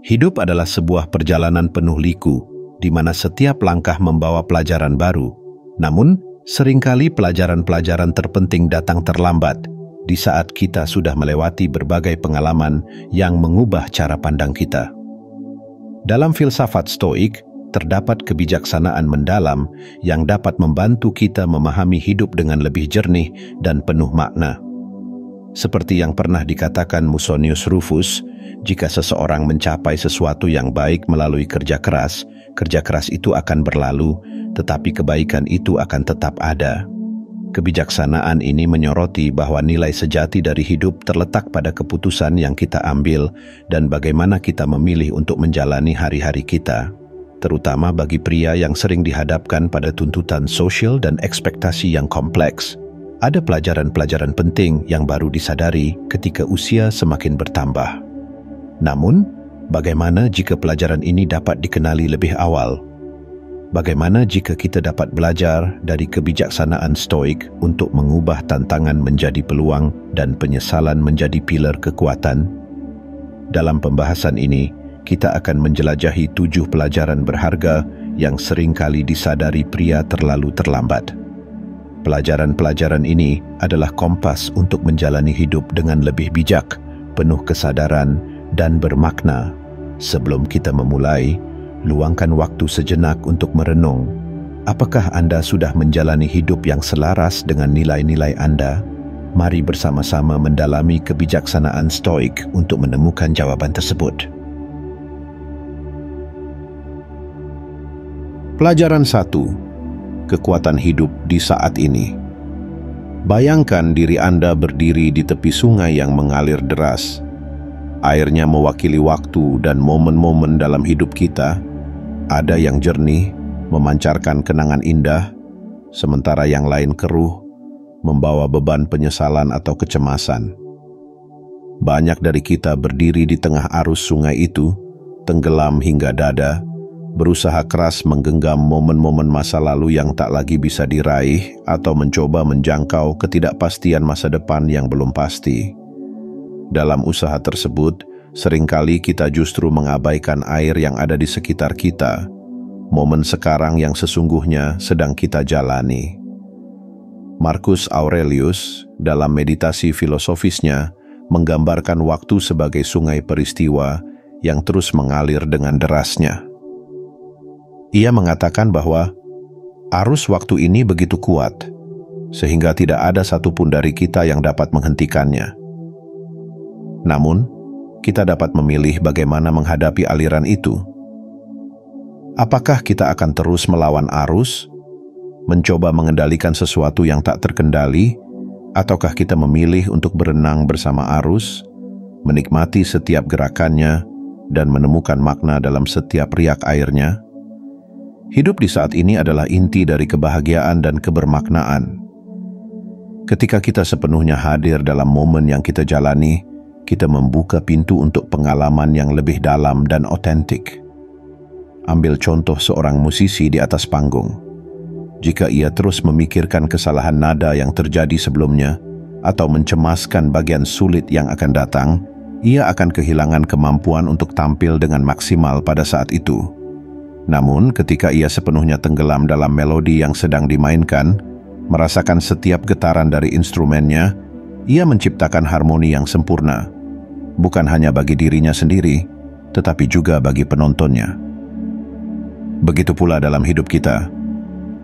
Hidup adalah sebuah perjalanan penuh liku, di mana setiap langkah membawa pelajaran baru. Namun, seringkali pelajaran-pelajaran terpenting datang terlambat, di saat kita sudah melewati berbagai pengalaman yang mengubah cara pandang kita. Dalam filsafat Stoik, terdapat kebijaksanaan mendalam yang dapat membantu kita memahami hidup dengan lebih jernih dan penuh makna. Seperti yang pernah dikatakan Musonius Rufus, jika seseorang mencapai sesuatu yang baik melalui kerja keras itu akan berlalu, tetapi kebaikan itu akan tetap ada. Kebijaksanaan ini menyoroti bahwa nilai sejati dari hidup terletak pada keputusan yang kita ambil dan bagaimana kita memilih untuk menjalani hari-hari kita, terutama bagi pria yang sering dihadapkan pada tuntutan sosial dan ekspektasi yang kompleks. Ada pelajaran-pelajaran penting yang baru disadari ketika usia semakin bertambah. Namun, bagaimana jika pelajaran ini dapat dikenali lebih awal? Bagaimana jika kita dapat belajar dari kebijaksanaan Stoik untuk mengubah tantangan menjadi peluang dan penyesalan menjadi pilar kekuatan? Dalam pembahasan ini, kita akan menjelajahi 7 pelajaran berharga yang seringkali disadari pria terlalu terlambat. Pelajaran-pelajaran ini adalah kompas untuk menjalani hidup dengan lebih bijak, penuh kesadaran, dan bermakna. Sebelum kita memulai, luangkan waktu sejenak untuk merenung. Apakah Anda sudah menjalani hidup yang selaras dengan nilai-nilai Anda? Mari bersama-sama mendalami kebijaksanaan Stoik untuk menemukan jawaban tersebut. Pelajaran 1. Kekuatan hidup di saat ini. Bayangkan diri Anda berdiri di tepi sungai yang mengalir deras. Airnya mewakili waktu dan momen-momen dalam hidup kita. Ada yang jernih, memancarkan kenangan indah, sementara yang lain keruh, membawa beban penyesalan atau kecemasan. Banyak dari kita berdiri di tengah arus sungai itu, tenggelam hingga dada, berusaha keras menggenggam momen-momen masa lalu yang tak lagi bisa diraih atau mencoba menjangkau ketidakpastian masa depan yang belum pasti. Dalam usaha tersebut, seringkali kita justru mengabaikan air yang ada di sekitar kita, momen sekarang yang sesungguhnya sedang kita jalani. Marcus Aurelius, dalam meditasi filosofisnya, menggambarkan waktu sebagai sungai peristiwa yang terus mengalir dengan derasnya. Ia mengatakan bahwa arus waktu ini begitu kuat, sehingga tidak ada satupun dari kita yang dapat menghentikannya. Namun, kita dapat memilih bagaimana menghadapi aliran itu. Apakah kita akan terus melawan arus, mencoba mengendalikan sesuatu yang tak terkendali, ataukah kita memilih untuk berenang bersama arus, menikmati setiap gerakannya, dan menemukan makna dalam setiap riak airnya? Hidup di saat ini adalah inti dari kebahagiaan dan kebermaknaan. Ketika kita sepenuhnya hadir dalam momen yang kita jalani, kita membuka pintu untuk pengalaman yang lebih dalam dan otentik. Ambil contoh seorang musisi di atas panggung. Jika ia terus memikirkan kesalahan nada yang terjadi sebelumnya atau mencemaskan bagian sulit yang akan datang, ia akan kehilangan kemampuan untuk tampil dengan maksimal pada saat itu. Namun, ketika ia sepenuhnya tenggelam dalam melodi yang sedang dimainkan, merasakan setiap getaran dari instrumennya, ia menciptakan harmoni yang sempurna, bukan hanya bagi dirinya sendiri, tetapi juga bagi penontonnya. Begitu pula dalam hidup kita,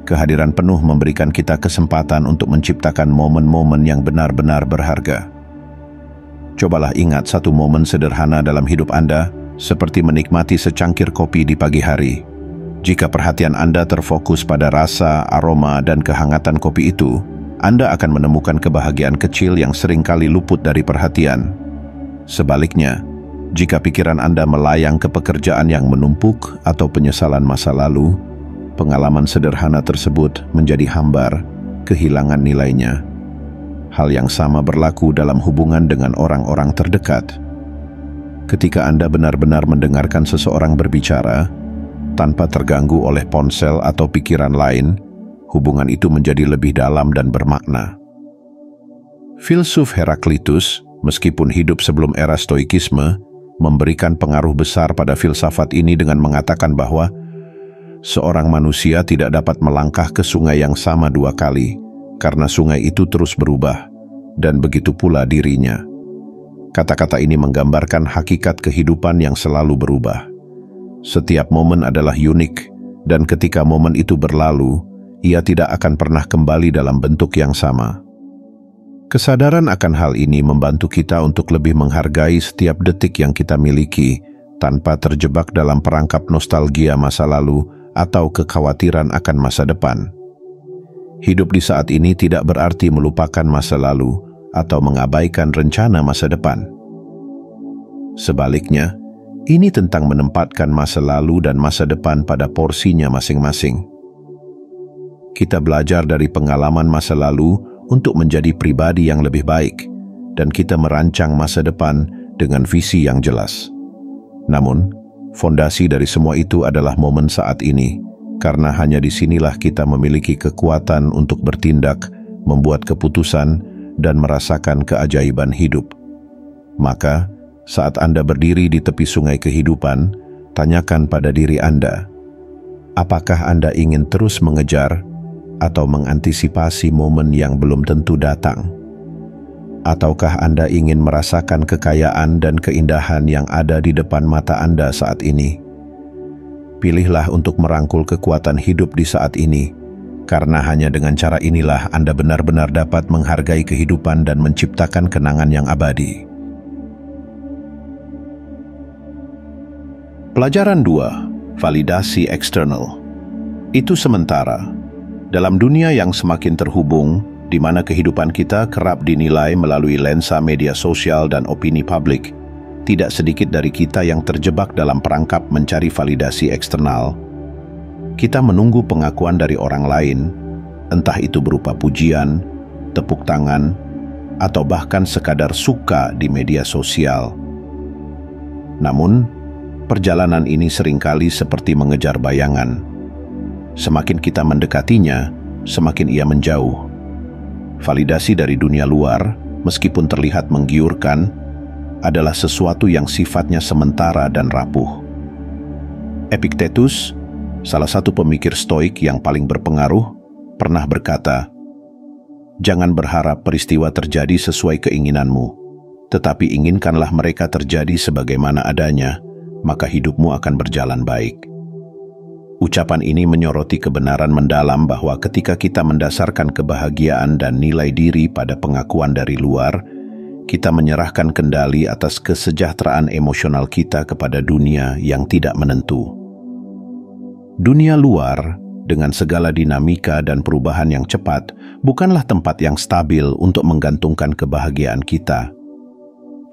kehadiran penuh memberikan kita kesempatan untuk menciptakan momen-momen yang benar-benar berharga. Cobalah ingat satu momen sederhana dalam hidup Anda, seperti menikmati secangkir kopi di pagi hari. Jika perhatian Anda terfokus pada rasa, aroma, dan kehangatan kopi itu, Anda akan menemukan kebahagiaan kecil yang seringkali luput dari perhatian. Sebaliknya, jika pikiran Anda melayang ke pekerjaan yang menumpuk atau penyesalan masa lalu, pengalaman sederhana tersebut menjadi hambar, kehilangan nilainya. Hal yang sama berlaku dalam hubungan dengan orang-orang terdekat. Ketika Anda benar-benar mendengarkan seseorang berbicara, tanpa terganggu oleh ponsel atau pikiran lain, hubungan itu menjadi lebih dalam dan bermakna. Filsuf Heraklitus, meskipun hidup sebelum era Stoikisme, memberikan pengaruh besar pada filsafat ini dengan mengatakan bahwa seorang manusia tidak dapat melangkah ke sungai yang sama dua kali, karena sungai itu terus berubah, dan begitu pula dirinya. Kata-kata ini menggambarkan hakikat kehidupan yang selalu berubah. Setiap momen adalah unik, dan ketika momen itu berlalu, ia tidak akan pernah kembali dalam bentuk yang sama. Kesadaran akan hal ini membantu kita untuk lebih menghargai setiap detik yang kita miliki, tanpa terjebak dalam perangkap nostalgia masa lalu atau kekhawatiran akan masa depan. Hidup di saat ini tidak berarti melupakan masa lalu atau mengabaikan rencana masa depan. Sebaliknya, ini tentang menempatkan masa lalu dan masa depan pada porsinya masing-masing. Kita belajar dari pengalaman masa lalu untuk menjadi pribadi yang lebih baik, dan kita merancang masa depan dengan visi yang jelas. Namun, fondasi dari semua itu adalah momen saat ini, karena hanya disinilah kita memiliki kekuatan untuk bertindak, membuat keputusan, dan merasakan keajaiban hidup. Maka, saat Anda berdiri di tepi sungai kehidupan, tanyakan pada diri Anda, apakah Anda ingin terus mengejar atau mengantisipasi momen yang belum tentu datang? Ataukah Anda ingin merasakan kekayaan dan keindahan yang ada di depan mata Anda saat ini? Pilihlah untuk merangkul kekuatan hidup di saat ini, karena hanya dengan cara inilah Anda benar-benar dapat menghargai kehidupan dan menciptakan kenangan yang abadi. Pelajaran 2. Validasi eksternal. Itu sementara. Dalam dunia yang semakin terhubung, di mana kehidupan kita kerap dinilai melalui lensa media sosial dan opini publik, tidak sedikit dari kita yang terjebak dalam perangkap mencari validasi eksternal. Kita menunggu pengakuan dari orang lain, entah itu berupa pujian, tepuk tangan, atau bahkan sekadar suka di media sosial. Namun, perjalanan ini seringkali seperti mengejar bayangan. Semakin kita mendekatinya, semakin ia menjauh. Validasi dari dunia luar, meskipun terlihat menggiurkan, adalah sesuatu yang sifatnya sementara dan rapuh. Epictetus, salah satu pemikir Stoik yang paling berpengaruh, pernah berkata, "Jangan berharap peristiwa terjadi sesuai keinginanmu, tetapi inginkanlah mereka terjadi sebagaimana adanya, maka hidupmu akan berjalan baik." Ucapan ini menyoroti kebenaran mendalam bahwa ketika kita mendasarkan kebahagiaan dan nilai diri pada pengakuan dari luar, kita menyerahkan kendali atas kesejahteraan emosional kita kepada dunia yang tidak menentu. Dunia luar, dengan segala dinamika dan perubahan yang cepat, bukanlah tempat yang stabil untuk menggantungkan kebahagiaan kita.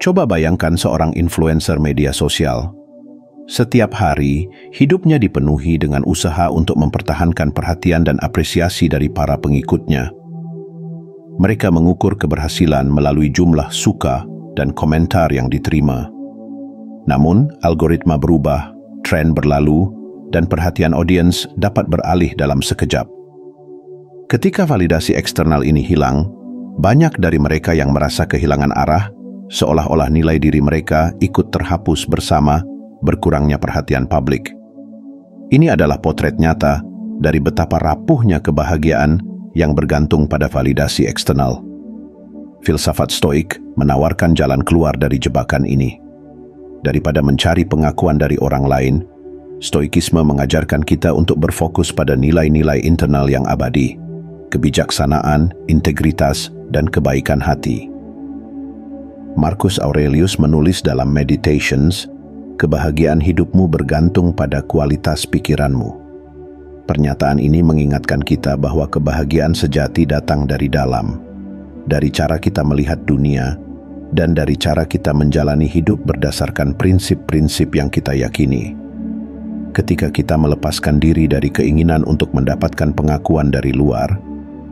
Coba bayangkan seorang influencer media sosial. Setiap hari, hidupnya dipenuhi dengan usaha untuk mempertahankan perhatian dan apresiasi dari para pengikutnya. Mereka mengukur keberhasilan melalui jumlah suka dan komentar yang diterima. Namun, algoritma berubah, tren berlalu, dan perhatian audiens dapat beralih dalam sekejap. Ketika validasi eksternal ini hilang, banyak dari mereka yang merasa kehilangan arah, seolah-olah nilai diri mereka ikut terhapus bersama berkurangnya perhatian publik. Ini adalah potret nyata dari betapa rapuhnya kebahagiaan yang bergantung pada validasi eksternal. Filsafat Stoik menawarkan jalan keluar dari jebakan ini. Daripada mencari pengakuan dari orang lain, Stoikisme mengajarkan kita untuk berfokus pada nilai-nilai internal yang abadi, kebijaksanaan, integritas, dan kebaikan hati. Marcus Aurelius menulis dalam Meditations, kebahagiaan hidupmu bergantung pada kualitas pikiranmu. Pernyataan ini mengingatkan kita bahwa kebahagiaan sejati datang dari dalam, dari cara kita melihat dunia, dan dari cara kita menjalani hidup berdasarkan prinsip-prinsip yang kita yakini. Ketika kita melepaskan diri dari keinginan untuk mendapatkan pengakuan dari luar,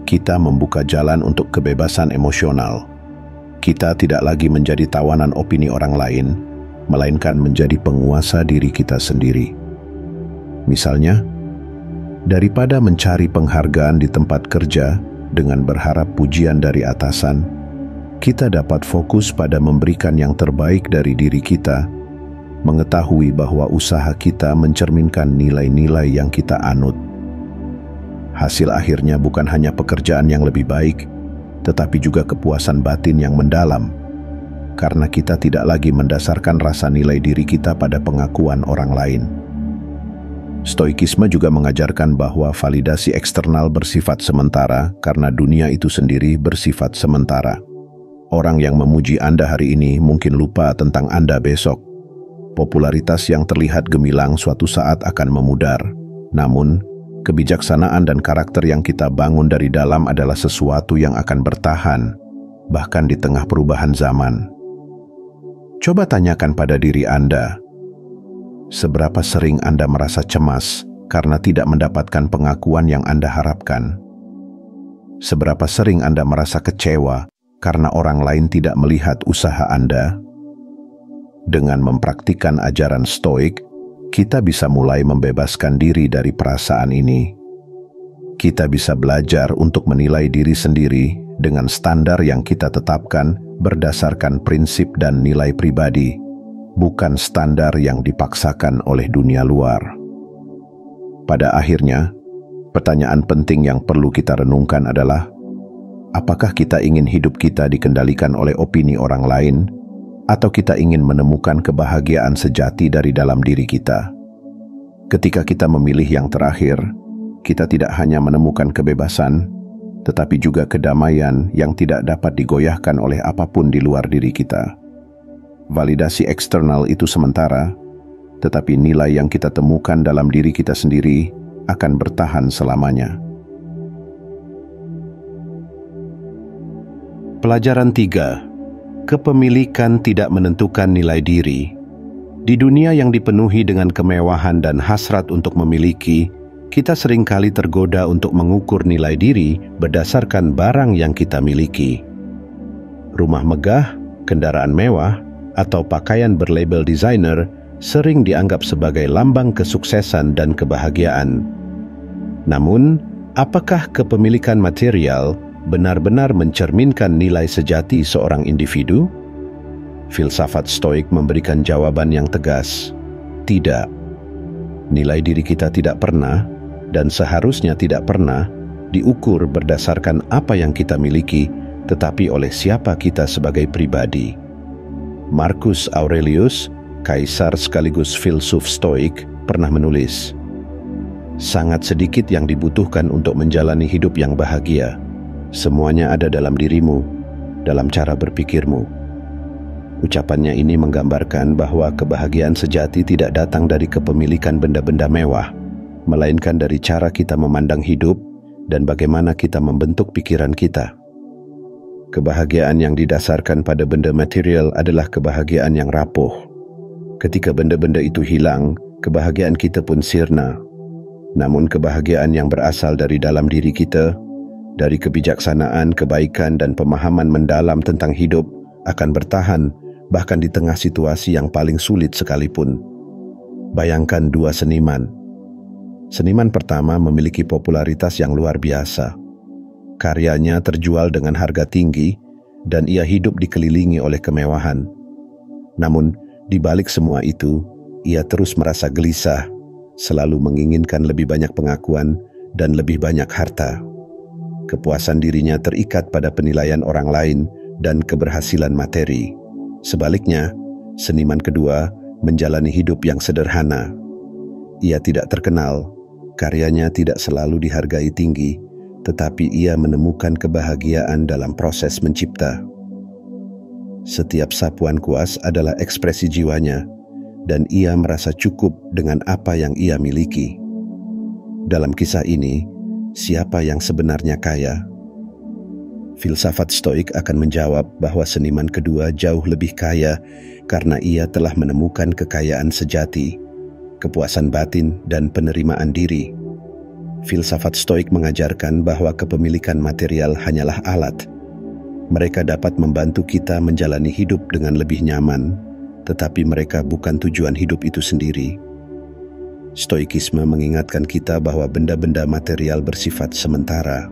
kita membuka jalan untuk kebebasan emosional. Kita tidak lagi menjadi tawanan opini orang lain, melainkan menjadi penguasa diri kita sendiri. Misalnya, daripada mencari penghargaan di tempat kerja dengan berharap pujian dari atasan, kita dapat fokus pada memberikan yang terbaik dari diri kita mengetahui bahwa usaha kita mencerminkan nilai-nilai yang kita anut. Hasil akhirnya bukan hanya pekerjaan yang lebih baik, tetapi juga kepuasan batin yang mendalam, karena kita tidak lagi mendasarkan rasa nilai diri kita pada pengakuan orang lain. Stoikisme juga mengajarkan bahwa validasi eksternal bersifat sementara karena dunia itu sendiri bersifat sementara. Orang yang memuji Anda hari ini mungkin lupa tentang Anda besok. Popularitas yang terlihat gemilang suatu saat akan memudar. Namun, kebijaksanaan dan karakter yang kita bangun dari dalam adalah sesuatu yang akan bertahan, bahkan di tengah perubahan zaman. Coba tanyakan pada diri Anda, seberapa sering Anda merasa cemas karena tidak mendapatkan pengakuan yang Anda harapkan? Seberapa sering Anda merasa kecewa karena orang lain tidak melihat usaha Anda? Dengan mempraktikkan ajaran Stoik, kita bisa mulai membebaskan diri dari perasaan ini. Kita bisa belajar untuk menilai diri sendiri dengan standar yang kita tetapkan berdasarkan prinsip dan nilai pribadi, bukan standar yang dipaksakan oleh dunia luar. Pada akhirnya, pertanyaan penting yang perlu kita renungkan adalah, apakah kita ingin hidup kita dikendalikan oleh opini orang lain, atau kita ingin menemukan kebahagiaan sejati dari dalam diri kita? Ketika kita memilih yang terakhir, kita tidak hanya menemukan kebebasan, tetapi juga kedamaian yang tidak dapat digoyahkan oleh apapun di luar diri kita. Validasi eksternal itu sementara, tetapi nilai yang kita temukan dalam diri kita sendiri akan bertahan selamanya. Pelajaran 3. Kepemilikan tidak menentukan nilai diri. Di dunia yang dipenuhi dengan kemewahan dan hasrat untuk memiliki, kita seringkali tergoda untuk mengukur nilai diri berdasarkan barang yang kita miliki. Rumah megah, kendaraan mewah, atau pakaian berlabel desainer sering dianggap sebagai lambang kesuksesan dan kebahagiaan. Namun, apakah kepemilikan material benar-benar mencerminkan nilai sejati seorang individu? Filsafat Stoik memberikan jawaban yang tegas, tidak. Nilai diri kita tidak pernah, dan seharusnya tidak pernah, diukur berdasarkan apa yang kita miliki, tetapi oleh siapa kita sebagai pribadi. Marcus Aurelius, kaisar sekaligus filsuf Stoik, pernah menulis, sangat sedikit yang dibutuhkan untuk menjalani hidup yang bahagia. Semuanya ada dalam dirimu, dalam cara berpikirmu. Ucapannya ini menggambarkan bahwa kebahagiaan sejati tidak datang dari kepemilikan benda-benda mewah, melainkan dari cara kita memandang hidup dan bagaimana kita membentuk pikiran kita. Kebahagiaan yang didasarkan pada benda material adalah kebahagiaan yang rapuh. Ketika benda-benda itu hilang, kebahagiaan kita pun sirna. Namun kebahagiaan yang berasal dari dalam diri kita, dari kebijaksanaan, kebaikan dan pemahaman mendalam tentang hidup, akan bertahan bahkan di tengah situasi yang paling sulit sekalipun. Bayangkan dua seniman. Seniman pertama memiliki popularitas yang luar biasa. Karyanya terjual dengan harga tinggi dan ia hidup dikelilingi oleh kemewahan. Namun, di balik semua itu, ia terus merasa gelisah, selalu menginginkan lebih banyak pengakuan dan lebih banyak harta. Kepuasan dirinya terikat pada penilaian orang lain dan keberhasilan materi. Sebaliknya, seniman kedua menjalani hidup yang sederhana. Ia tidak terkenal, karyanya tidak selalu dihargai tinggi, tetapi ia menemukan kebahagiaan dalam proses mencipta. Setiap sapuan kuas adalah ekspresi jiwanya, dan ia merasa cukup dengan apa yang ia miliki. Dalam kisah ini, siapa yang sebenarnya kaya? Filsafat Stoik akan menjawab bahwa seniman kedua jauh lebih kaya karena ia telah menemukan kekayaan sejati, kepuasan batin, dan penerimaan diri. Filsafat Stoik mengajarkan bahwa kepemilikan material hanyalah alat. Mereka dapat membantu kita menjalani hidup dengan lebih nyaman, tetapi mereka bukan tujuan hidup itu sendiri. Stoikisme mengingatkan kita bahwa benda-benda material bersifat sementara.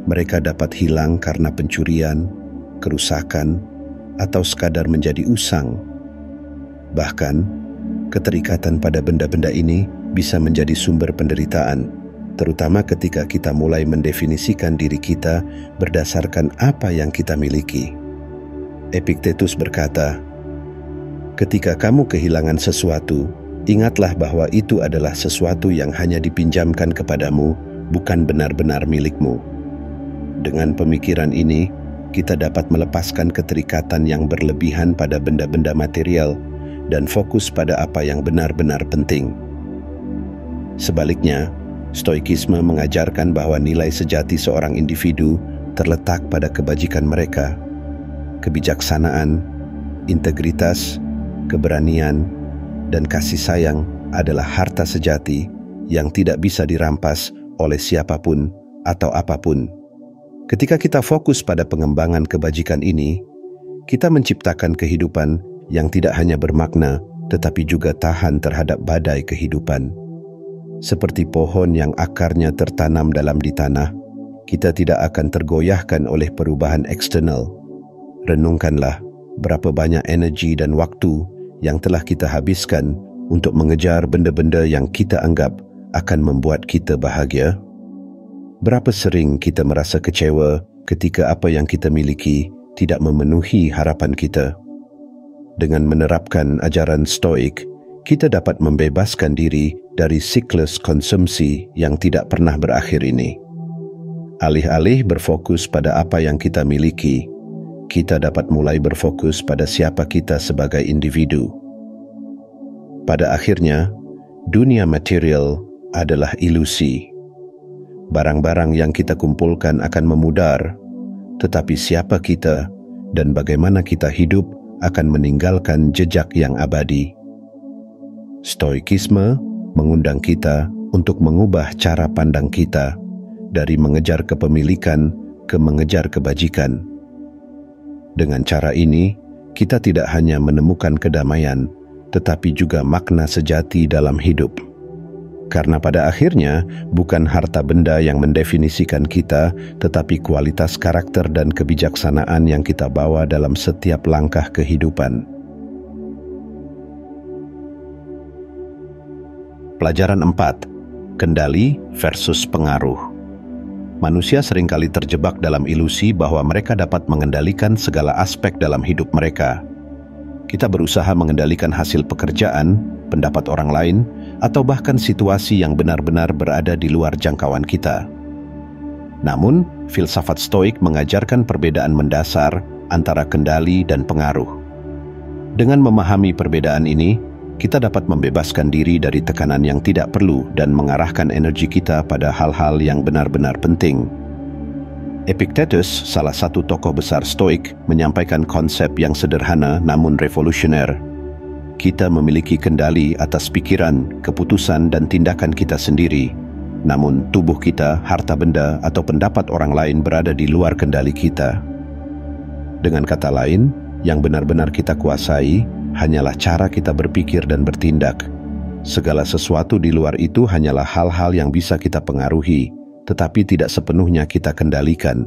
Mereka dapat hilang karena pencurian, kerusakan, atau sekadar menjadi usang. Bahkan, keterikatan pada benda-benda ini bisa menjadi sumber penderitaan, terutama ketika kita mulai mendefinisikan diri kita berdasarkan apa yang kita miliki. Epictetus berkata, "Ketika kamu kehilangan sesuatu, ingatlah bahwa itu adalah sesuatu yang hanya dipinjamkan kepadamu, bukan benar-benar milikmu." Dengan pemikiran ini, kita dapat melepaskan keterikatan yang berlebihan pada benda-benda material dan fokus pada apa yang benar-benar penting. Sebaliknya, Stoikisme mengajarkan bahwa nilai sejati seorang individu terletak pada kebajikan mereka, kebijaksanaan, integritas, keberanian, dan kasih sayang adalah harta sejati yang tidak bisa dirampas oleh siapapun atau apapun. Ketika kita fokus pada pengembangan kebajikan ini, kita menciptakan kehidupan yang tidak hanya bermakna, tetapi juga tahan terhadap badai kehidupan. Seperti pohon yang akarnya tertanam dalam di tanah, kita tidak akan tergoyahkan oleh perubahan eksternal. Renungkanlah berapa banyak energi dan waktu yang telah kita habiskan untuk mengejar benda-benda yang kita anggap akan membuat kita bahagia. Berapa sering kita merasa kecewa ketika apa yang kita miliki tidak memenuhi harapan kita. Dengan menerapkan ajaran Stoik, kita dapat membebaskan diri dari siklus konsumsi yang tidak pernah berakhir ini. Alih-alih berfokus pada apa yang kita miliki, kita dapat mulai berfokus pada siapa kita sebagai individu. Pada akhirnya, dunia material adalah ilusi. Barang-barang yang kita kumpulkan akan memudar, tetapi siapa kita dan bagaimana kita hidup akan meninggalkan jejak yang abadi. Stoikisme mengundang kita untuk mengubah cara pandang kita dari mengejar kepemilikan ke mengejar kebajikan. Dengan cara ini, kita tidak hanya menemukan kedamaian, tetapi juga makna sejati dalam hidup. Karena pada akhirnya, bukan harta benda yang mendefinisikan kita, tetapi kualitas karakter dan kebijaksanaan yang kita bawa dalam setiap langkah kehidupan. Pelajaran 4. Kendali versus pengaruh. Manusia seringkali terjebak dalam ilusi bahwa mereka dapat mengendalikan segala aspek dalam hidup mereka. Kita berusaha mengendalikan hasil pekerjaan, pendapat orang lain, atau bahkan situasi yang benar-benar berada di luar jangkauan kita. Namun, filsafat Stoik mengajarkan perbedaan mendasar antara kendali dan pengaruh. Dengan memahami perbedaan ini, kita dapat membebaskan diri dari tekanan yang tidak perlu dan mengarahkan energi kita pada hal-hal yang benar-benar penting. Epictetus, salah satu tokoh besar Stoik, menyampaikan konsep yang sederhana namun revolusioner. Kita memiliki kendali atas pikiran, keputusan, dan tindakan kita sendiri. Namun, tubuh kita, harta benda, atau pendapat orang lain berada di luar kendali kita. Dengan kata lain, yang benar-benar kita kuasai hanyalah cara kita berpikir dan bertindak. Segala sesuatu di luar itu hanyalah hal-hal yang bisa kita pengaruhi, tetapi tidak sepenuhnya kita kendalikan.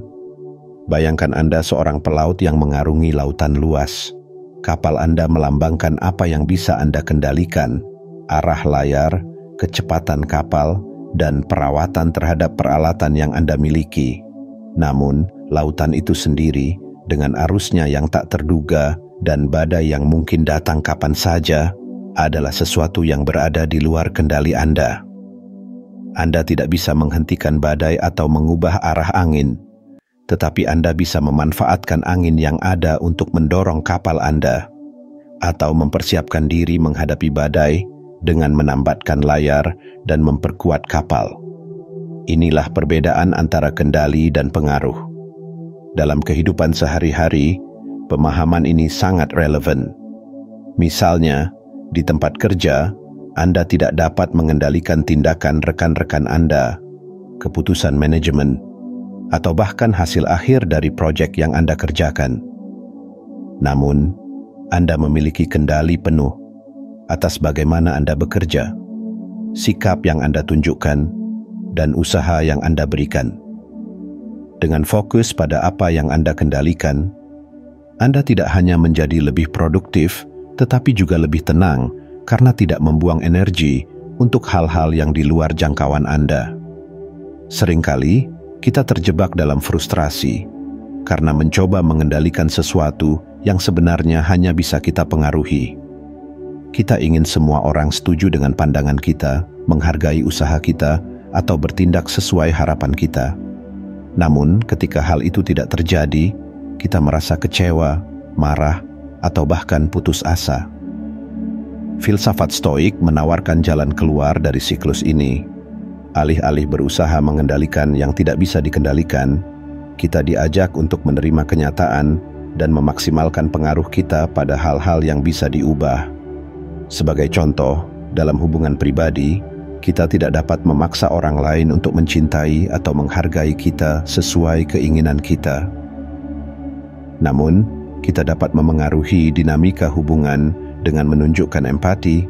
Bayangkan Anda seorang pelaut yang mengarungi lautan luas. Kapal Anda melambangkan apa yang bisa Anda kendalikan, arah layar, kecepatan kapal, dan perawatan terhadap peralatan yang Anda miliki. Namun, lautan itu sendiri, dengan arusnya yang tak terduga dan badai yang mungkin datang kapan saja, adalah sesuatu yang berada di luar kendali Anda. Anda tidak bisa menghentikan badai atau mengubah arah angin, tetapi Anda bisa memanfaatkan angin yang ada untuk mendorong kapal Anda, atau mempersiapkan diri menghadapi badai dengan menambatkan layar dan memperkuat kapal. Inilah perbedaan antara kendali dan pengaruh. Dalam kehidupan sehari-hari, pemahaman ini sangat relevan. Misalnya, di tempat kerja, Anda tidak dapat mengendalikan tindakan rekan-rekan Anda, keputusan manajemen, atau bahkan hasil akhir dari proyek yang Anda kerjakan. Namun, Anda memiliki kendali penuh atas bagaimana Anda bekerja, sikap yang Anda tunjukkan, dan usaha yang Anda berikan. Dengan fokus pada apa yang Anda kendalikan, Anda tidak hanya menjadi lebih produktif, tetapi juga lebih tenang karena tidak membuang energi untuk hal-hal yang di luar jangkauan Anda. Seringkali kita terjebak dalam frustrasi karena mencoba mengendalikan sesuatu yang sebenarnya hanya bisa kita pengaruhi. Kita ingin semua orang setuju dengan pandangan kita, menghargai usaha kita, atau bertindak sesuai harapan kita. Namun, ketika hal itu tidak terjadi, kita merasa kecewa, marah, atau bahkan putus asa. Filsafat Stoik menawarkan jalan keluar dari siklus ini. Alih-alih berusaha mengendalikan yang tidak bisa dikendalikan, kita diajak untuk menerima kenyataan dan memaksimalkan pengaruh kita pada hal-hal yang bisa diubah. Sebagai contoh, dalam hubungan pribadi, kita tidak dapat memaksa orang lain untuk mencintai atau menghargai kita sesuai keinginan kita. Namun, kita dapat memengaruhi dinamika hubungan dengan menunjukkan empati,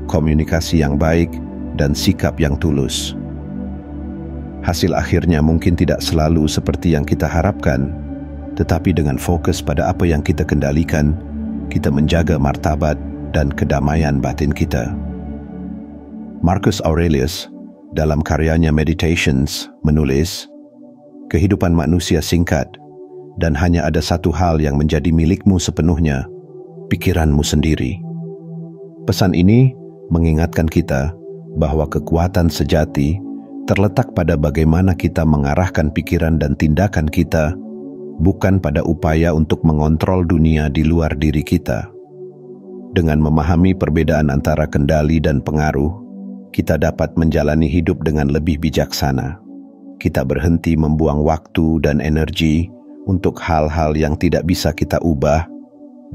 komunikasi yang baik, dan sikap yang tulus. Hasil akhirnya mungkin tidak selalu seperti yang kita harapkan, tetapi dengan fokus pada apa yang kita kendalikan, kita menjaga martabat dan kedamaian batin kita. Marcus Aurelius dalam karyanya Meditations menulis, kehidupan manusia singkat dan hanya ada satu hal yang menjadi milikmu sepenuhnya, pikiranmu sendiri. Pesan ini mengingatkan kita bahwa kekuatan sejati terletak pada bagaimana kita mengarahkan pikiran dan tindakan kita, bukan pada upaya untuk mengontrol dunia di luar diri kita. Dengan memahami perbedaan antara kendali dan pengaruh, kita dapat menjalani hidup dengan lebih bijaksana. Kita berhenti membuang waktu dan energi untuk hal-hal yang tidak bisa kita ubah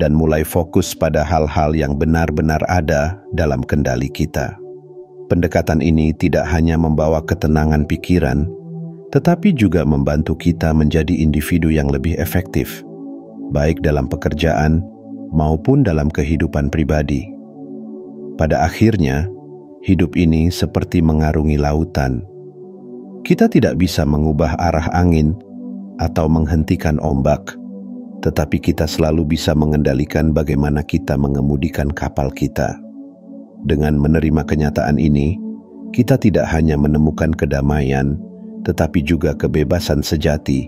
dan mulai fokus pada hal-hal yang benar-benar ada dalam kendali kita. Pendekatan ini tidak hanya membawa ketenangan pikiran, tetapi juga membantu kita menjadi individu yang lebih efektif, baik dalam pekerjaan maupun dalam kehidupan pribadi. Pada akhirnya, hidup ini seperti mengarungi lautan. Kita tidak bisa mengubah arah angin atau menghentikan ombak, tetapi kita selalu bisa mengendalikan bagaimana kita mengemudikan kapal kita. Dengan menerima kenyataan ini, kita tidak hanya menemukan kedamaian, tetapi juga kebebasan sejati,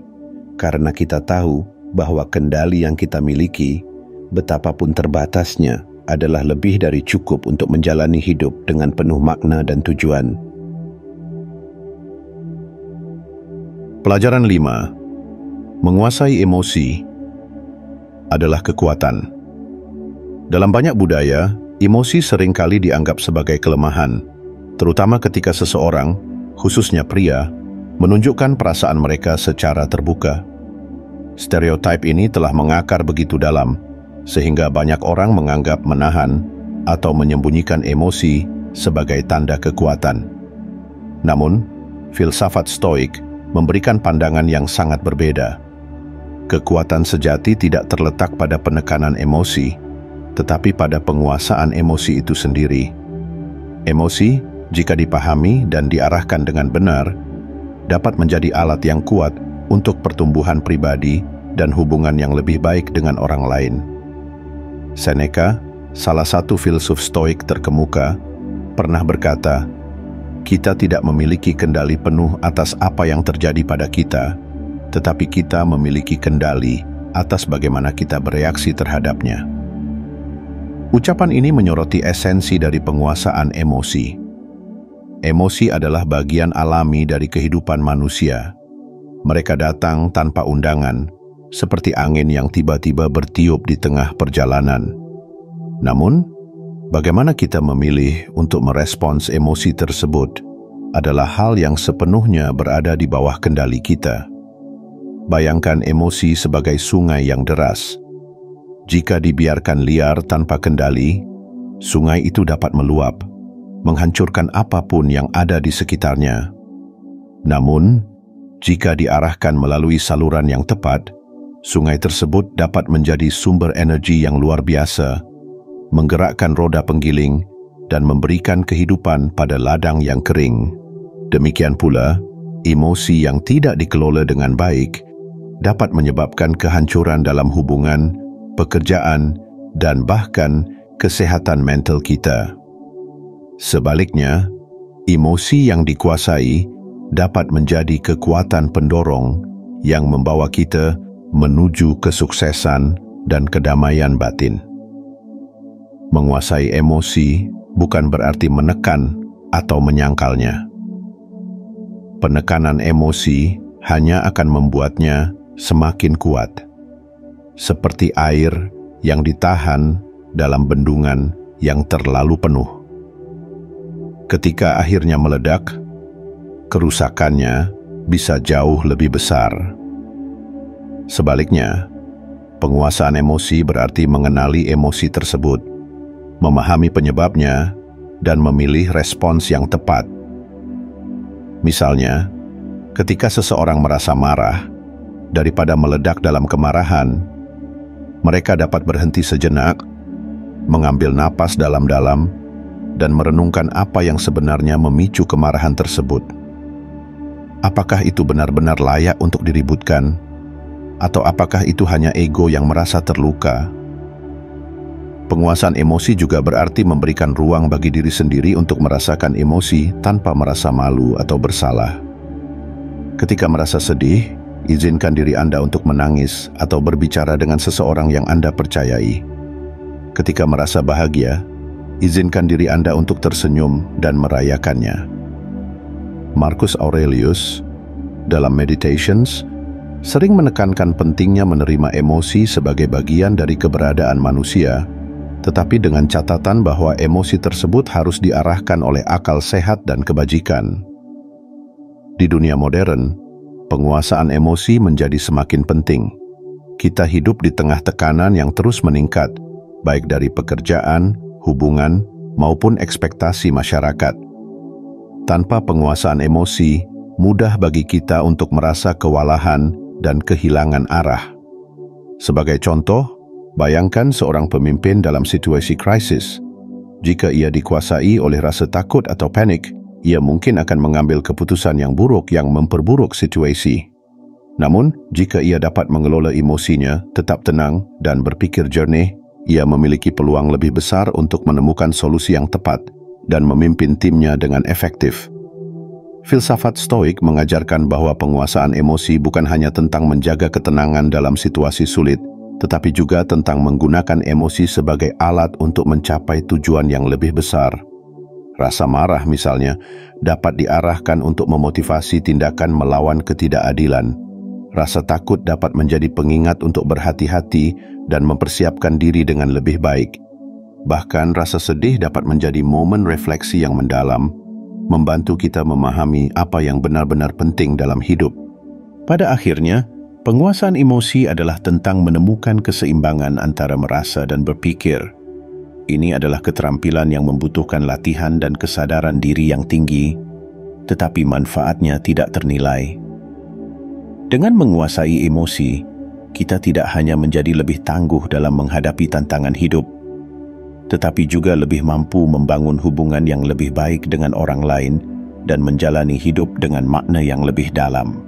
karena kita tahu bahwa kendali yang kita miliki, betapapun terbatasnya, adalah lebih dari cukup untuk menjalani hidup dengan penuh makna dan tujuan. Pelajaran 5. Menguasai emosi adalah kekuatan. Dalam banyak budaya, emosi seringkali dianggap sebagai kelemahan, terutama ketika seseorang, khususnya pria, menunjukkan perasaan mereka secara terbuka. Stereotip ini telah mengakar begitu dalam, sehingga banyak orang menganggap menahan atau menyembunyikan emosi sebagai tanda kekuatan. Namun, filsafat Stoik memberikan pandangan yang sangat berbeda. Kekuatan sejati tidak terletak pada penekanan emosi, tetapi pada penguasaan emosi itu sendiri. Emosi, jika dipahami dan diarahkan dengan benar, dapat menjadi alat yang kuat untuk pertumbuhan pribadi dan hubungan yang lebih baik dengan orang lain. Seneca, salah satu filsuf Stoik terkemuka, pernah berkata, "Kita tidak memiliki kendali penuh atas apa yang terjadi pada kita, tetapi kita memiliki kendali atas bagaimana kita bereaksi terhadapnya." Ucapan ini menyoroti esensi dari penguasaan emosi. Emosi adalah bagian alami dari kehidupan manusia. Mereka datang tanpa undangan, seperti angin yang tiba-tiba bertiup di tengah perjalanan. Namun, bagaimana kita memilih untuk merespons emosi tersebut adalah hal yang sepenuhnya berada di bawah kendali kita. Bayangkan emosi sebagai sungai yang deras. Jika dibiarkan liar tanpa kendali, sungai itu dapat meluap, menghancurkan apapun yang ada di sekitarnya. Namun, jika diarahkan melalui saluran yang tepat, sungai tersebut dapat menjadi sumber energi yang luar biasa, menggerakkan roda penggiling, dan memberikan kehidupan pada ladang yang kering. Demikian pula, emosi yang tidak dikelola dengan baik dapat menyebabkan kehancuran dalam hubungan, pekerjaan, dan bahkan kesehatan mental kita. Sebaliknya, emosi yang dikuasai dapat menjadi kekuatan pendorong yang membawa kita menuju kesuksesan dan kedamaian batin. Menguasai emosi bukan berarti menekan atau menyangkalnya. Penekanan emosi hanya akan membuatnya semakin kuat, seperti air yang ditahan dalam bendungan yang terlalu penuh. Ketika akhirnya meledak, kerusakannya bisa jauh lebih besar. Sebaliknya, penguasaan emosi berarti mengenali emosi tersebut, memahami penyebabnya, dan memilih respons yang tepat. Misalnya, ketika seseorang merasa marah, daripada meledak dalam kemarahan, mereka dapat berhenti sejenak, mengambil napas dalam-dalam, dan merenungkan apa yang sebenarnya memicu kemarahan tersebut. Apakah itu benar-benar layak untuk diributkan? Atau apakah itu hanya ego yang merasa terluka? Penguasaan emosi juga berarti memberikan ruang bagi diri sendiri untuk merasakan emosi tanpa merasa malu atau bersalah. Ketika merasa sedih, izinkan diri Anda untuk menangis atau berbicara dengan seseorang yang Anda percayai. Ketika merasa bahagia, izinkan diri Anda untuk tersenyum dan merayakannya. Marcus Aurelius, dalam Meditations, sering menekankan pentingnya menerima emosi sebagai bagian dari keberadaan manusia, tetapi dengan catatan bahwa emosi tersebut harus diarahkan oleh akal sehat dan kebajikan. Di dunia modern, penguasaan emosi menjadi semakin penting. Kita hidup di tengah tekanan yang terus meningkat, baik dari pekerjaan, hubungan, maupun ekspektasi masyarakat. Tanpa penguasaan emosi, mudah bagi kita untuk merasa kewalahan dan kehilangan arah. Sebagai contoh, bayangkan seorang pemimpin dalam situasi krisis. Jika ia dikuasai oleh rasa takut atau panik, ia mungkin akan mengambil keputusan yang buruk yang memperburuk situasi. Namun, jika ia dapat mengelola emosinya, tetap tenang, dan berpikir jernih, ia memiliki peluang lebih besar untuk menemukan solusi yang tepat dan memimpin timnya dengan efektif. Filsafat Stoik mengajarkan bahwa penguasaan emosi bukan hanya tentang menjaga ketenangan dalam situasi sulit, tetapi juga tentang menggunakan emosi sebagai alat untuk mencapai tujuan yang lebih besar. Rasa marah misalnya dapat diarahkan untuk memotivasi tindakan melawan ketidakadilan. Rasa takut dapat menjadi pengingat untuk berhati-hati dan mempersiapkan diri dengan lebih baik. Bahkan rasa sedih dapat menjadi momen refleksi yang mendalam, membantu kita memahami apa yang benar-benar penting dalam hidup. Pada akhirnya, penguasaan emosi adalah tentang menemukan keseimbangan antara merasa dan berpikir. Ini adalah keterampilan yang membutuhkan latihan dan kesadaran diri yang tinggi, tetapi manfaatnya tidak ternilai. Dengan menguasai emosi, kita tidak hanya menjadi lebih tangguh dalam menghadapi tantangan hidup, tetapi juga lebih mampu membangun hubungan yang lebih baik dengan orang lain dan menjalani hidup dengan makna yang lebih dalam.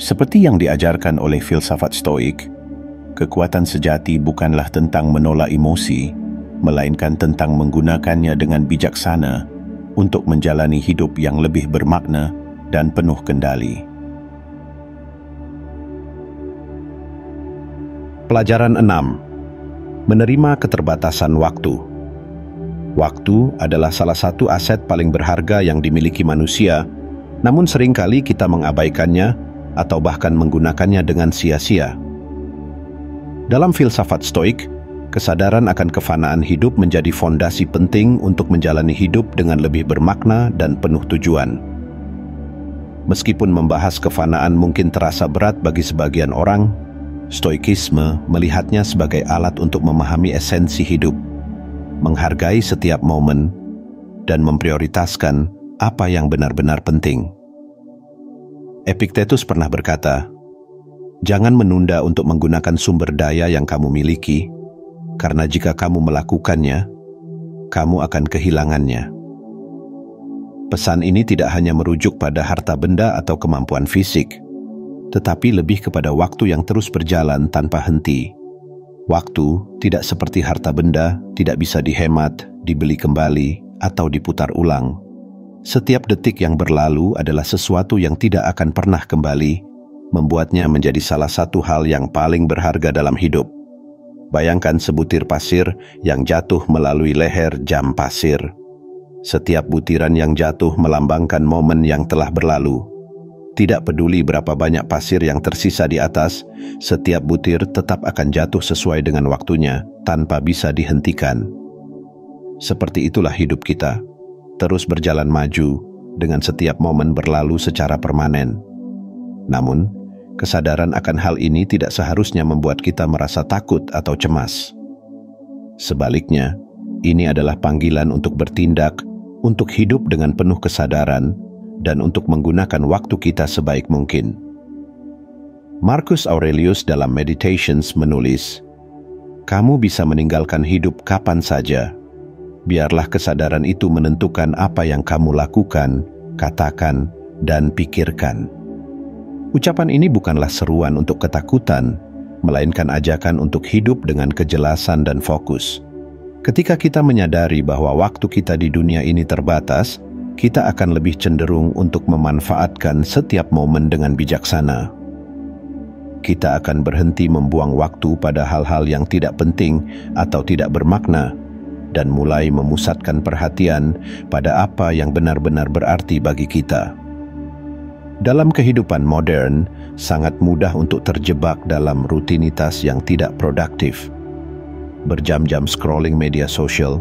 Seperti yang diajarkan oleh filsafat Stoik, kekuatan sejati bukanlah tentang menolak emosi, melainkan tentang menggunakannya dengan bijaksana untuk menjalani hidup yang lebih bermakna dan penuh kendali. Pelajaran 6. Menerima keterbatasan waktu. Waktu adalah salah satu aset paling berharga yang dimiliki manusia, namun seringkali kita mengabaikannya atau bahkan menggunakannya dengan sia-sia. Dalam filsafat Stoik, kesadaran akan kefanaan hidup menjadi fondasi penting untuk menjalani hidup dengan lebih bermakna dan penuh tujuan. Meskipun membahas kefanaan mungkin terasa berat bagi sebagian orang, Stoikisme melihatnya sebagai alat untuk memahami esensi hidup, menghargai setiap momen, dan memprioritaskan apa yang benar-benar penting. Epictetus pernah berkata, "Jangan menunda untuk menggunakan sumber daya yang kamu miliki, karena jika kamu melakukannya, kamu akan kehilangannya." Pesan ini tidak hanya merujuk pada harta benda atau kemampuan fisik, tetapi lebih kepada waktu yang terus berjalan tanpa henti. Waktu tidak seperti harta benda, tidak bisa dihemat, dibeli kembali, atau diputar ulang. Setiap detik yang berlalu adalah sesuatu yang tidak akan pernah kembali, membuatnya menjadi salah satu hal yang paling berharga dalam hidup. Bayangkan sebutir pasir yang jatuh melalui leher jam pasir. Setiap butiran yang jatuh melambangkan momen yang telah berlalu. Tidak peduli berapa banyak pasir yang tersisa di atas, setiap butir tetap akan jatuh sesuai dengan waktunya, tanpa bisa dihentikan. Seperti itulah hidup kita, terus berjalan maju, dengan setiap momen berlalu secara permanen. Namun, kesadaran akan hal ini tidak seharusnya membuat kita merasa takut atau cemas. Sebaliknya, ini adalah panggilan untuk bertindak, untuk hidup dengan penuh kesadaran, dan untuk menggunakan waktu kita sebaik mungkin. Marcus Aurelius dalam Meditations menulis, "Kamu bisa meninggalkan hidup kapan saja. Biarlah kesadaran itu menentukan apa yang kamu lakukan, katakan, dan pikirkan." Ucapan ini bukanlah seruan untuk ketakutan, melainkan ajakan untuk hidup dengan kejelasan dan fokus. Ketika kita menyadari bahwa waktu kita di dunia ini terbatas, kita akan lebih cenderung untuk memanfaatkan setiap momen dengan bijaksana. Kita akan berhenti membuang waktu pada hal-hal yang tidak penting atau tidak bermakna, dan mulai memusatkan perhatian pada apa yang benar-benar berarti bagi kita. Dalam kehidupan modern, sangat mudah untuk terjebak dalam rutinitas yang tidak produktif. Berjam-jam scrolling media sosial,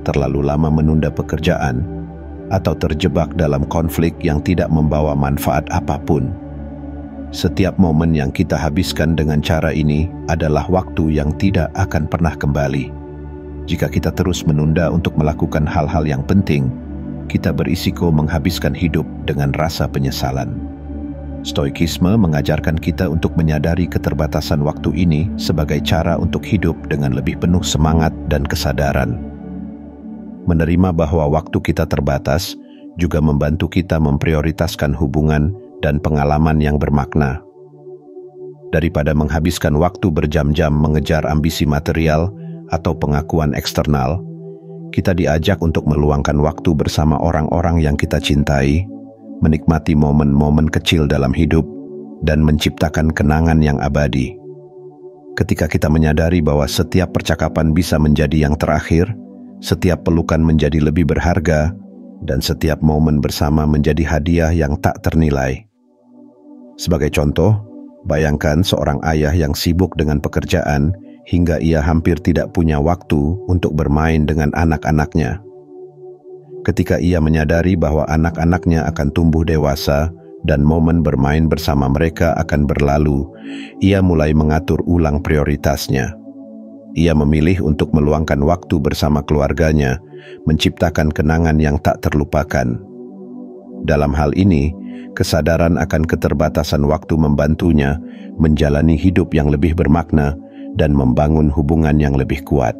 terlalu lama menunda pekerjaan, atau terjebak dalam konflik yang tidak membawa manfaat apapun. Setiap momen yang kita habiskan dengan cara ini adalah waktu yang tidak akan pernah kembali. Jika kita terus menunda untuk melakukan hal-hal yang penting, kita berisiko menghabiskan hidup dengan rasa penyesalan. Stoikisme mengajarkan kita untuk menyadari keterbatasan waktu ini sebagai cara untuk hidup dengan lebih penuh semangat dan kesadaran. Menerima bahwa waktu kita terbatas juga membantu kita memprioritaskan hubungan dan pengalaman yang bermakna. Daripada menghabiskan waktu berjam-jam mengejar ambisi material atau pengakuan eksternal, kita diajak untuk meluangkan waktu bersama orang-orang yang kita cintai, menikmati momen-momen kecil dalam hidup, dan menciptakan kenangan yang abadi. Ketika kita menyadari bahwa setiap percakapan bisa menjadi yang terakhir, setiap pelukan menjadi lebih berharga, dan setiap momen bersama menjadi hadiah yang tak ternilai. Sebagai contoh, bayangkan seorang ayah yang sibuk dengan pekerjaan hingga ia hampir tidak punya waktu untuk bermain dengan anak-anaknya. Ketika ia menyadari bahwa anak-anaknya akan tumbuh dewasa dan momen bermain bersama mereka akan berlalu, ia mulai mengatur ulang prioritasnya. Ia memilih untuk meluangkan waktu bersama keluarganya, menciptakan kenangan yang tak terlupakan. Dalam hal ini, kesadaran akan keterbatasan waktu membantunya menjalani hidup yang lebih bermakna dan membangun hubungan yang lebih kuat.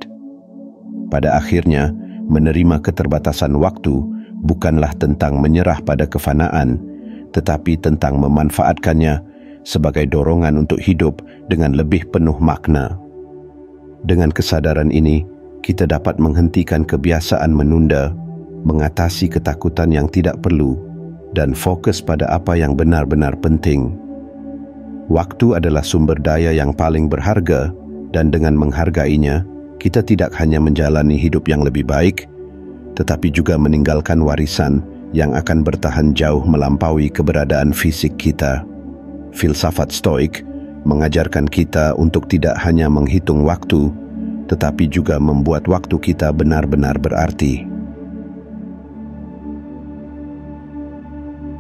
Pada akhirnya, menerima keterbatasan waktu bukanlah tentang menyerah pada kefanaan, tetapi tentang memanfaatkannya sebagai dorongan untuk hidup dengan lebih penuh makna. Dengan kesadaran ini, kita dapat menghentikan kebiasaan menunda, mengatasi ketakutan yang tidak perlu, dan fokus pada apa yang benar-benar penting. Waktu adalah sumber daya yang paling berharga, dan dengan menghargainya, kita tidak hanya menjalani hidup yang lebih baik, tetapi juga meninggalkan warisan yang akan bertahan jauh melampaui keberadaan fisik kita. Filsafat Stoik mengajarkan kita untuk tidak hanya menghitung waktu, tetapi juga membuat waktu kita benar-benar berarti.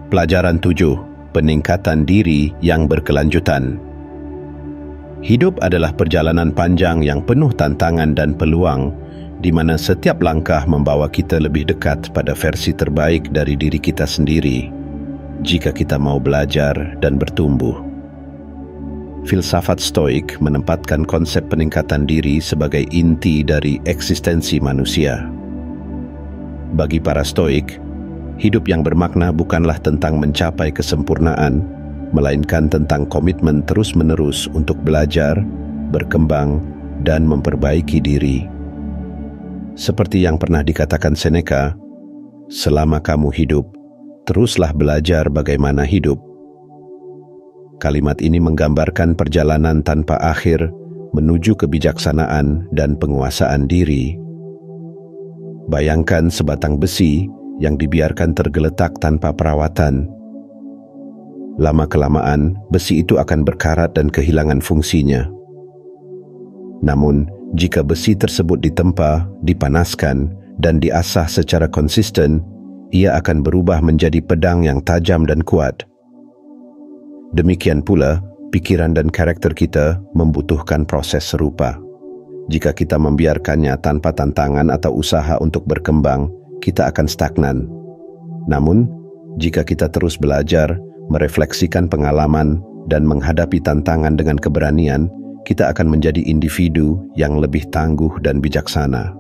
Pelajaran 7. Peningkatan diri yang berkelanjutan. Hidup adalah perjalanan panjang yang penuh tantangan dan peluang, di mana setiap langkah membawa kita lebih dekat pada versi terbaik dari diri kita sendiri, jika kita mau belajar dan bertumbuh. Filsafat Stoik menempatkan konsep peningkatan diri sebagai inti dari eksistensi manusia. Bagi para Stoik, hidup yang bermakna bukanlah tentang mencapai kesempurnaan, melainkan tentang komitmen terus-menerus untuk belajar, berkembang, dan memperbaiki diri. Seperti yang pernah dikatakan Seneca, selama kamu hidup, teruslah belajar bagaimana hidup. Kalimat ini menggambarkan perjalanan tanpa akhir menuju kebijaksanaan dan penguasaan diri. Bayangkan sebatang besi yang dibiarkan tergeletak tanpa perawatan. Lama-kelamaan, besi itu akan berkarat dan kehilangan fungsinya. Namun, jika besi tersebut ditempa, dipanaskan, dan diasah secara konsisten, ia akan berubah menjadi pedang yang tajam dan kuat. Demikian pula, pikiran dan karakter kita membutuhkan proses serupa. Jika kita membiarkannya tanpa tantangan atau usaha untuk berkembang, kita akan stagnan. Namun, jika kita terus belajar, merefleksikan pengalaman, dan menghadapi tantangan dengan keberanian, kita akan menjadi individu yang lebih tangguh dan bijaksana.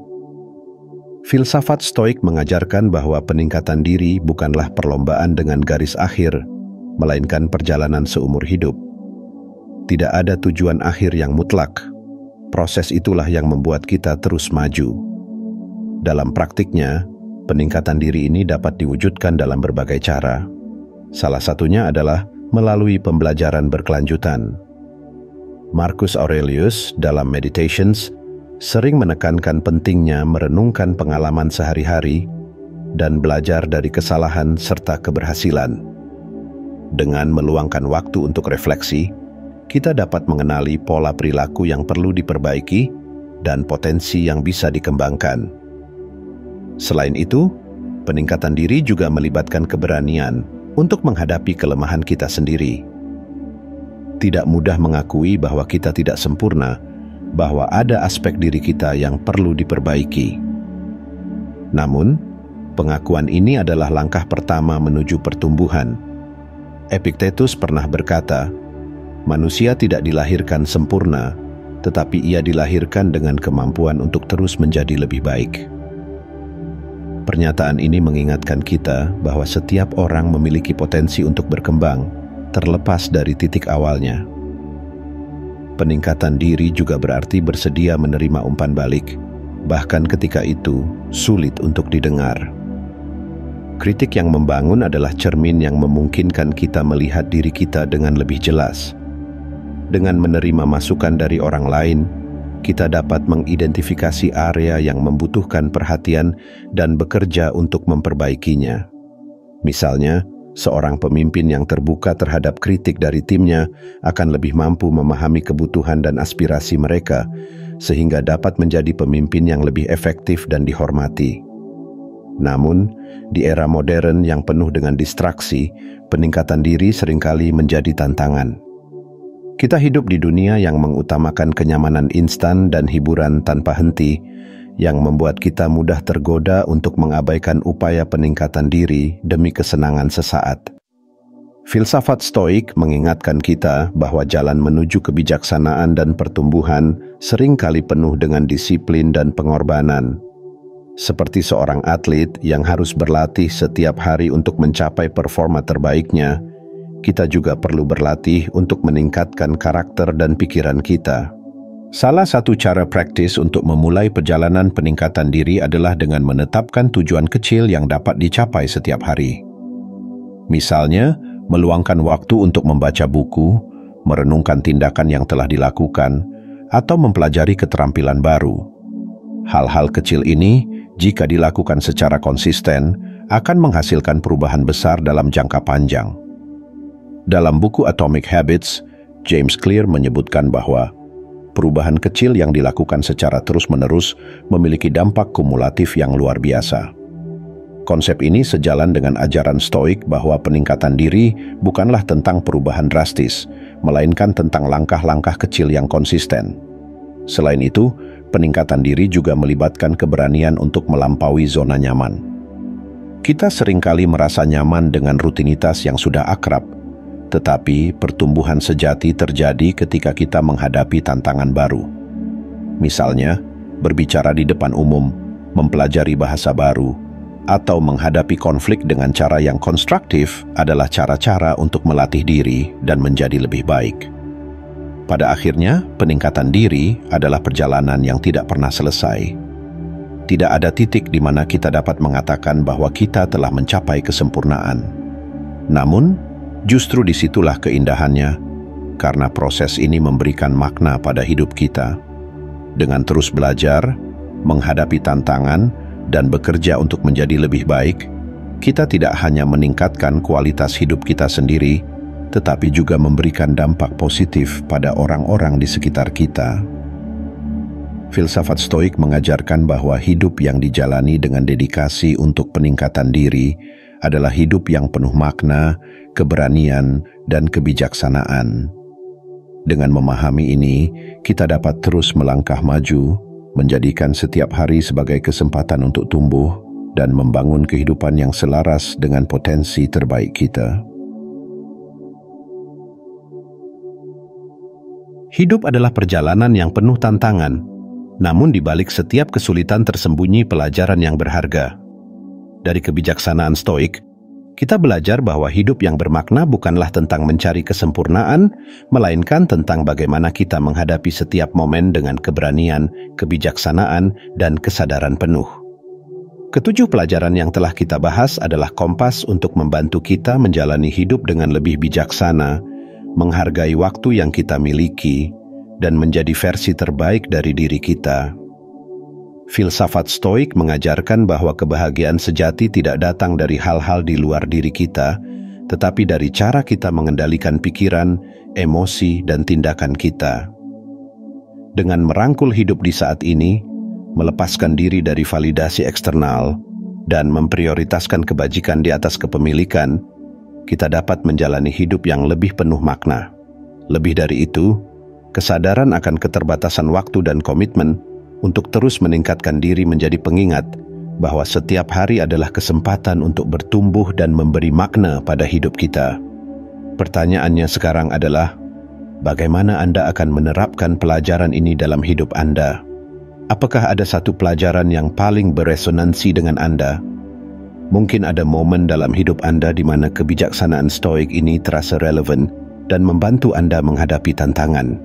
Filsafat Stoik mengajarkan bahwa peningkatan diri bukanlah perlombaan dengan garis akhir, melainkan perjalanan seumur hidup. Tidak ada tujuan akhir yang mutlak. Proses itulah yang membuat kita terus maju. Dalam praktiknya, peningkatan diri ini dapat diwujudkan dalam berbagai cara. Salah satunya adalah melalui pembelajaran berkelanjutan. Marcus Aurelius dalam Meditations sering menekankan pentingnya merenungkan pengalaman sehari-hari dan belajar dari kesalahan serta keberhasilan. Dengan meluangkan waktu untuk refleksi, kita dapat mengenali pola perilaku yang perlu diperbaiki dan potensi yang bisa dikembangkan. Selain itu, peningkatan diri juga melibatkan keberanian untuk menghadapi kelemahan kita sendiri. Tidak mudah mengakui bahwa kita tidak sempurna, bahwa ada aspek diri kita yang perlu diperbaiki. Namun, pengakuan ini adalah langkah pertama menuju pertumbuhan. Epictetus pernah berkata, manusia tidak dilahirkan sempurna, tetapi ia dilahirkan dengan kemampuan untuk terus menjadi lebih baik. Pernyataan ini mengingatkan kita bahwa setiap orang memiliki potensi untuk berkembang, terlepas dari titik awalnya. Peningkatan diri juga berarti bersedia menerima umpan balik, bahkan ketika itu sulit untuk didengar. Kritik yang membangun adalah cermin yang memungkinkan kita melihat diri kita dengan lebih jelas. Dengan menerima masukan dari orang lain, kita dapat mengidentifikasi area yang membutuhkan perhatian dan bekerja untuk memperbaikinya. Misalnya, seorang pemimpin yang terbuka terhadap kritik dari timnya akan lebih mampu memahami kebutuhan dan aspirasi mereka, sehingga dapat menjadi pemimpin yang lebih efektif dan dihormati. Namun, di era modern yang penuh dengan distraksi, peningkatan diri seringkali menjadi tantangan. Kita hidup di dunia yang mengutamakan kenyamanan instan dan hiburan tanpa henti, yang membuat kita mudah tergoda untuk mengabaikan upaya peningkatan diri demi kesenangan sesaat. Filsafat Stoik mengingatkan kita bahwa jalan menuju kebijaksanaan dan pertumbuhan seringkali penuh dengan disiplin dan pengorbanan. Seperti seorang atlet yang harus berlatih setiap hari untuk mencapai performa terbaiknya, kita juga perlu berlatih untuk meningkatkan karakter dan pikiran kita. Salah satu cara praktis untuk memulai perjalanan peningkatan diri adalah dengan menetapkan tujuan kecil yang dapat dicapai setiap hari. Misalnya, meluangkan waktu untuk membaca buku, merenungkan tindakan yang telah dilakukan, atau mempelajari keterampilan baru. Hal-hal kecil ini, jika dilakukan secara konsisten, akan menghasilkan perubahan besar dalam jangka panjang. Dalam buku Atomic Habits, James Clear menyebutkan bahwa perubahan kecil yang dilakukan secara terus-menerus memiliki dampak kumulatif yang luar biasa. Konsep ini sejalan dengan ajaran Stoik bahwa peningkatan diri bukanlah tentang perubahan drastis, melainkan tentang langkah-langkah kecil yang konsisten. Selain itu, peningkatan diri juga melibatkan keberanian untuk melampaui zona nyaman. Kita seringkali merasa nyaman dengan rutinitas yang sudah akrab, tetapi pertumbuhan sejati terjadi ketika kita menghadapi tantangan baru. Misalnya, berbicara di depan umum, mempelajari bahasa baru, atau menghadapi konflik dengan cara yang konstruktif adalah cara-cara untuk melatih diri dan menjadi lebih baik. Pada akhirnya, peningkatan diri adalah perjalanan yang tidak pernah selesai. Tidak ada titik di mana kita dapat mengatakan bahwa kita telah mencapai kesempurnaan. Namun, justru disitulah keindahannya, karena proses ini memberikan makna pada hidup kita. Dengan terus belajar, menghadapi tantangan, dan bekerja untuk menjadi lebih baik, kita tidak hanya meningkatkan kualitas hidup kita sendiri, tetapi juga memberikan dampak positif pada orang-orang di sekitar kita. Filsafat Stoik mengajarkan bahwa hidup yang dijalani dengan dedikasi untuk peningkatan diri adalah hidup yang penuh makna, keberanian, dan kebijaksanaan. Dengan memahami ini, kita dapat terus melangkah maju, menjadikan setiap hari sebagai kesempatan untuk tumbuh dan membangun kehidupan yang selaras dengan potensi terbaik kita. Hidup adalah perjalanan yang penuh tantangan, namun di balik setiap kesulitan tersembunyi pelajaran yang berharga. Dari kebijaksanaan Stoik, kita belajar bahwa hidup yang bermakna bukanlah tentang mencari kesempurnaan, melainkan tentang bagaimana kita menghadapi setiap momen dengan keberanian, kebijaksanaan, dan kesadaran penuh. Ketujuh pelajaran yang telah kita bahas adalah kompas untuk membantu kita menjalani hidup dengan lebih bijaksana, menghargai waktu yang kita miliki, dan menjadi versi terbaik dari diri kita. Filsafat Stoik mengajarkan bahwa kebahagiaan sejati tidak datang dari hal-hal di luar diri kita, tetapi dari cara kita mengendalikan pikiran, emosi, dan tindakan kita. Dengan merangkul hidup di saat ini, melepaskan diri dari validasi eksternal, dan memprioritaskan kebajikan di atas kepemilikan, kita dapat menjalani hidup yang lebih penuh makna. Lebih dari itu, kesadaran akan keterbatasan waktu dan komitmen untuk terus meningkatkan diri menjadi pengingat bahwa setiap hari adalah kesempatan untuk bertumbuh dan memberi makna pada hidup kita. Pertanyaannya sekarang adalah, bagaimana Anda akan menerapkan pelajaran ini dalam hidup Anda? Apakah ada satu pelajaran yang paling beresonansi dengan Anda? Mungkin ada momen dalam hidup Anda di mana kebijaksanaan Stoik ini terasa relevan dan membantu Anda menghadapi tantangan.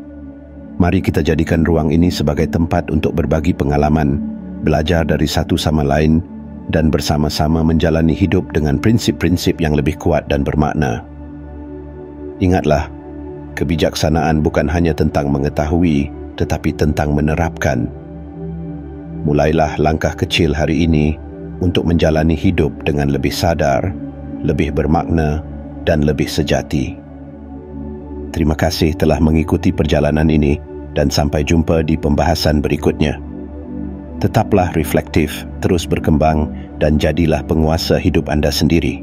Mari kita jadikan ruang ini sebagai tempat untuk berbagi pengalaman, belajar dari satu sama lain, dan bersama-sama menjalani hidup dengan prinsip-prinsip yang lebih kuat dan bermakna. Ingatlah, kebijaksanaan bukan hanya tentang mengetahui, tetapi tentang menerapkan. Mulailah langkah kecil hari ini untuk menjalani hidup dengan lebih sadar, lebih bermakna, dan lebih sejati. Terima kasih telah mengikuti perjalanan ini dan sampai jumpa di pembahasan berikutnya. Tetaplah reflektif, terus berkembang, dan jadilah penguasa hidup Anda sendiri.